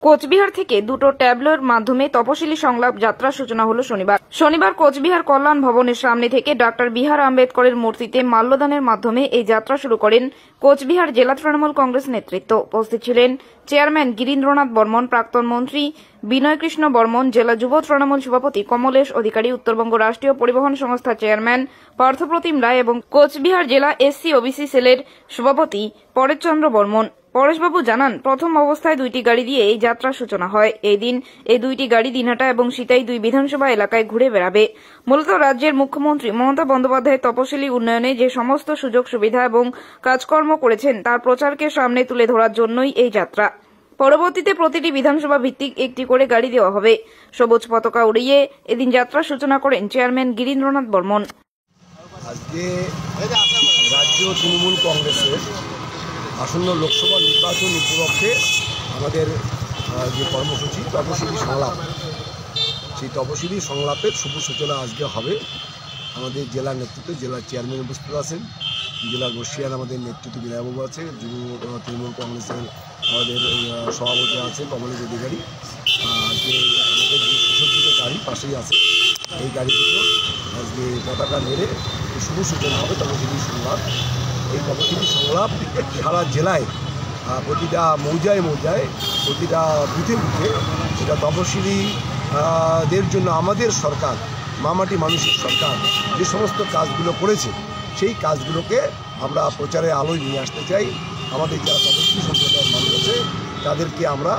কোচবিহার থেকে দুটো ট্যাবলোর মাধ্যমে তপশিলি সংলাপ যাত্রার সূচনা হলো শনিবার কোচবিহার কল্যাণ ভবনের সামনে থেকে ডক্টর বি আর আম্বেদকরের মূর্তিতে মাল্যদানের মাধ্যমে এই যাত্রা শুরু করেন কোচবিহার জেলা তৃণমূল কংগ্রেস নেতৃত্ব। উপস্থিত ছিলেন চেয়ারম্যান গিরীন্দ্রনাথ বর্মন, প্রাক্তন মন্ত্রী বিনয় কৃষ্ণ বর্মন, জেলা যুব তৃণমূল সভাপতি কমলেশ অধিকারী, উত্তরবঙ্গ রাষ্ট্রীয় পরিবহন সংস্থা চেয়ারম্যান পার্থপ্রতিম রায় এবং কোচবিহার জেলা এসসি ওবিসি সেলের সভাপতি পরেশচন্দ্র বর্মন। পরেশবাবু জানান, প্রথম অবস্থায় দুইটি গাড়ি দিয়ে এই যাত্রার সূচনা হয়। এই দিন এই দুইটি গাড়ি দিনহাটা এবং সিতাই দুই বিধানসভা এলাকায় ঘুরে বেড়াবে। মূলত রাজ্যের মুখ্যমন্ত্রী মমতা বন্দ্যোপাধ্যায় তপশিলি উন্নয়নে যে সমস্ত সুযোগ সুবিধা এবং কাজকর্ম করেছেন তার প্রচারকে সামনে তুলে ধরার জন্যই এই যাত্রা। পরবর্তীতে প্রতিটি বিধানসভা ভিত্তিক একটি করে গাড়ি দেওয়া হবে। সবুজ পতাকা উড়িয়ে এদিন যাত্রার সূচনা করেন চেয়ারম্যান গিরীন্দ্রনাথ বর্মন। আজকে রাজ্য তৃণমূল কংগ্রেসের আসন্ন লোকসভা নির্বাচন উপলক্ষে আমাদের যে কর্মসূচি তপশিলি সংলাপ, সেই তপশিলি সংলাপের শুভ সূচনা আজকে হবে। আমাদের জেলা নেতৃত্বে জেলার চেয়ারম্যান উপস্থিত আছেন, জেলার বর্ষিয়ান আমাদের নেতৃত্ব বিনয়বাবু আছে, যুব তৃণমূল কংগ্রেসের আমাদের সভাপতি আছে কমলেশ অধিকারী। আজকে আমাদের যে সুসজ্জিত গাড়ি পাশেই আছে, এই গাড়িগুলো আজকে পতাকা নেড়ে শুভ সূচনা হবে তপশিলি সংলাপ। এই তপশিলি সংলাপ সারা জেলায় প্রতিটা মৌজায় মৌজায়, প্রতিটা বুথে বুথে এটা তপশিলিদের জন্য আমাদের সরকার, মামাটি মানুষের সরকার যে সমস্ত কাজগুলো করেছে সেই কাজগুলোকে আমরা প্রচারে আলোয় নিয়ে আসতে চাই। আমাদের যারা তপশিলি সম্প্রদায়ের মানুষ আছে তাদেরকে আমরা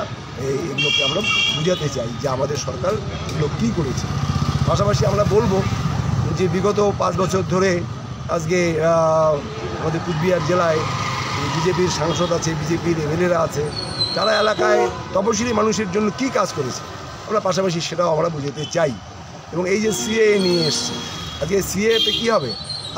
এগুলোকে আমরা বুঝাতে চাই যে আমাদের সরকার এগুলো কী করেছে। পাশাপাশি আমরা বলবো যে বিগত 5 বছর ধরে আজকে আমাদের কুচবিহার জেলায় বিজেপির সাংসদ আছে, বিজেপির এমএলএরা আছে, তারা এলাকায় তপশিলি মানুষের জন্য কী কাজ করেছে আমরা পাশাপাশি সেটাও আমরা বুঝাতে চাই। এবং এই যে সিএ নিয়ে এসছে, আজকে সিএতে কী হবে,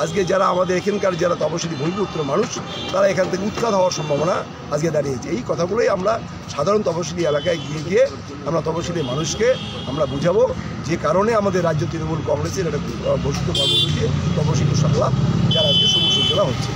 আজকে যারা আমাদের এখানকার যারা তপশিলি ভূমিপুত্র মানুষ তারা এখান থেকে উৎখাত হওয়ার সম্ভাবনা আজকে দাঁড়িয়েছে। এই কথাগুলোই আমরা সাধারণ তপশিলি এলাকায় গিয়ে আমরা তপশিলি মানুষকে আমরা বুঝাবো যে কারণে আমাদের রাজ্য তৃণমূল কংগ্রেসের একটা ঘোষিত কর্মসূচি তপশিলি সংলাপ, যার আজকে শুভ সূচনা হচ্ছে।